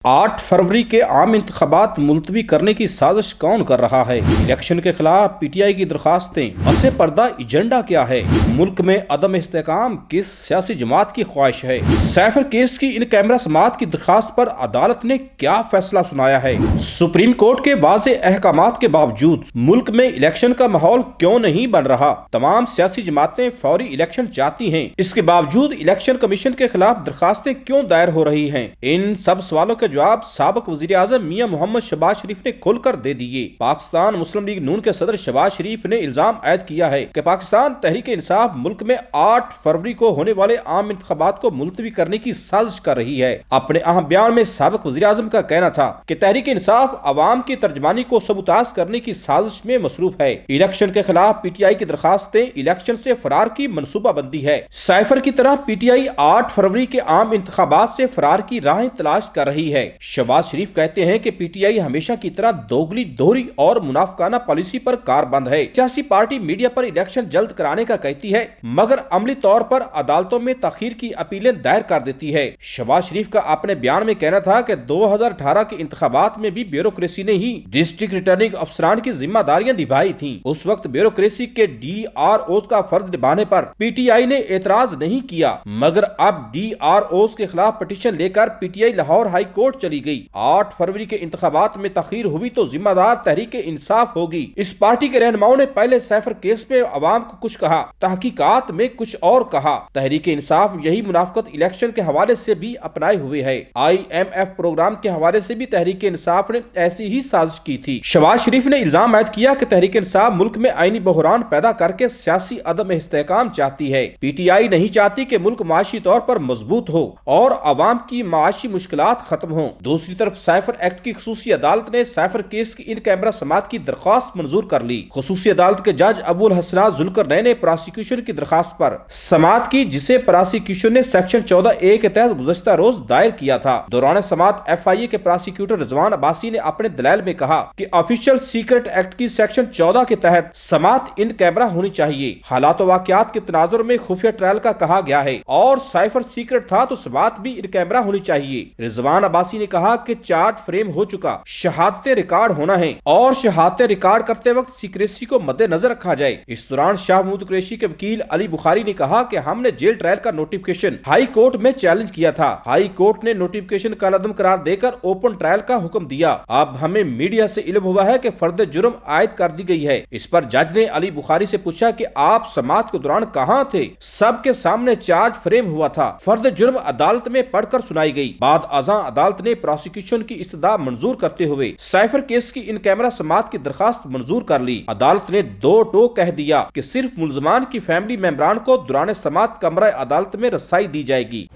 8 फरवरी के आम इंतखाबात मुलतवी करने की साजिश कौन कर रहा है? इलेक्शन के खिलाफ पीटीआई की दरखास्तें, पसे पर्दा एजेंडा क्या है? मुल्क में अदम इस्तेहकाम किस सियासी जमात की ख्वाहिश है? सैफर केस की इन कैमरा समात की दरखास्त पर अदालत ने क्या फैसला सुनाया है? सुप्रीम कोर्ट के वाज़े अहकामात के बावजूद मुल्क में इलेक्शन का माहौल क्यों नहीं बन रहा? तमाम सियासी जमातें फौरी इलेक्शन चाहती हैं, इसके बावजूद इलेक्शन कमीशन के खिलाफ दरखास्तें क्यों दायर हो रही हैं? इन सब सवालों के जवाब साबिक वज़ीर आज़म मियां मोहम्मद शहबाज शरीफ ने खुलकर दे दिए। पाकिस्तान मुस्लिम लीग नून के सदर शहबाज शरीफ ने इल्जाम आयद किया है कि पाकिस्तान तहरीक इंसाफ मुल्क में 8 फरवरी को होने वाले आम इंतखाबात को मुलतवी करने की साजिश कर रही है। अपने अहम बयान में साबिक वज़ीर आज़म का कहना था कि तहरीक इंसाफ अवाम की तर्जमानी को सबूताज करने की साजिश में मसरूफ है। इलेक्शन के खिलाफ पीटीआई की दरखास्तें इलेक्शन से फरार की मनसूबा बंदी है। सैफर की तरह पीटीआई 8 फरवरी के आम इंतखाबात से फरार की राहें तलाश कर रही है। शहबाज शरीफ कहते हैं कि पीटीआई हमेशा की तरह दोगली दोहरी और मुनाफिकाना पॉलिसी पर कारबंद है। सियासी पार्टी मीडिया पर इलेक्शन जल्द कराने का कहती है, मगर अमली तौर पर अदालतों में तखीर की अपीलें दायर कर देती है। शहबाज शरीफ का अपने बयान में कहना था कि 2018 के इंतखाबात में भी ब्यूरोक्रेसी ने ही डिस्ट्रिक्ट रिटर्निंग अफसरान की जिम्मेदारियां निभाई थी। उस वक्त ब्यूरोक्रेसी के DROs का फर्ज निभाने पर पीटीआई ने एतराज नहीं किया, मगर अब DROs के खिलाफ पिटीशन लेकर पीटीआई लाहौर हाई कोर्ट चली गई। 8 फरवरी के इंतखाबात में तखीर हुई तो जिम्मेदार तहरीक इंसाफ होगी। इस पार्टी के रहनुमाओं ने पहले सैफर केस में अवाम को कुछ कहा, तहकीकात में कुछ और कहा। तहरीक इंसाफ यही मुनाफिकत इलेक्शन के हवाले से भी अपनाए हुए है। IMF प्रोग्राम के हवाले से भी तहरीक इंसाफ ने ऐसी ही साजिश की थी। शहबाज शरीफ ने इल्जाम आयद किया कि तहरीक इंसाफ मुल्क में आईनी बहरान पैदा करके सियासी अदम इस्तेहकाम चाहती है। पीटीआई नहीं चाहती कि मुल्क माशी तौर पर मजबूत हो और अवाम की माशी मुश्किलात खत्म हो। दूसरी तरफ सैफर एक्ट की खुसूसी अदालत ने सैफर केस की इन कैमरा समात की दरख्वास्त मंजूर कर ली। खुसूसी अदालत के जज अबुल हसनात जुल्करनैन ने प्रोसिक्यूशन की दरख्वास्त पर समात की, जिसे प्रोसिक्यूशन ने सेक्शन 14A के तहत गुज़श्ता रोज दायर किया था। दौरान समात FIA के प्रोसिक्यूटर रिजवान अब्बासी ने अपने दलाइल में कहा कि ऑफिशियल सीक्रेट एक्ट की सेक्शन 14 के तहत समात इन कैमरा होनी चाहिए। हालात वाकयात के तनाजुर में खुफिया ट्रायल का कहा गया है और सैफर सीक्रेट था तो समात भी इन कैमरा होनी चाहिए। रिजवान अब्बासी ने कहा कि चार्ज फ्रेम हो चुका, शहादतें रिकॉर्ड होना है और शहादतें रिकॉर्ड करते वक्त सीक्रेसी को मद्देनजर रखा जाए। इस दौरान शाह महमूद कुरैशी के वकील अली बुखारी ने कहा कि हमने जेल ट्रायल का नोटिफिकेशन हाई कोर्ट में चैलेंज किया था। हाई कोर्ट ने नोटिफिकेशन कलअदम करार देकर ओपन ट्रायल का हुक्म दिया। अब हमें मीडिया से इल्म हुआ है कि फर्द जुर्म आयद कर दी गई है। इस पर जज ने अली बुखारी से पूछा कि आप समात के दौरान कहाँ थे? सबके सामने चार्ज फ्रेम हुआ था। फर्द जुर्म अदालत में पढ़कर सुनाई गई। बाद अज़ां अदालत ने प्रोसिक्यूशन की इस्तदा मंजूर करते हुए सैफर केस की इन कैमरा समात की दरखास्त मंजूर कर ली। अदालत ने दो टोक कह दिया कि सिर्फ मुल्जमान की फैमिली मेंबरान को दौरान समात कमरा अदालत में रसाई दी जाएगी।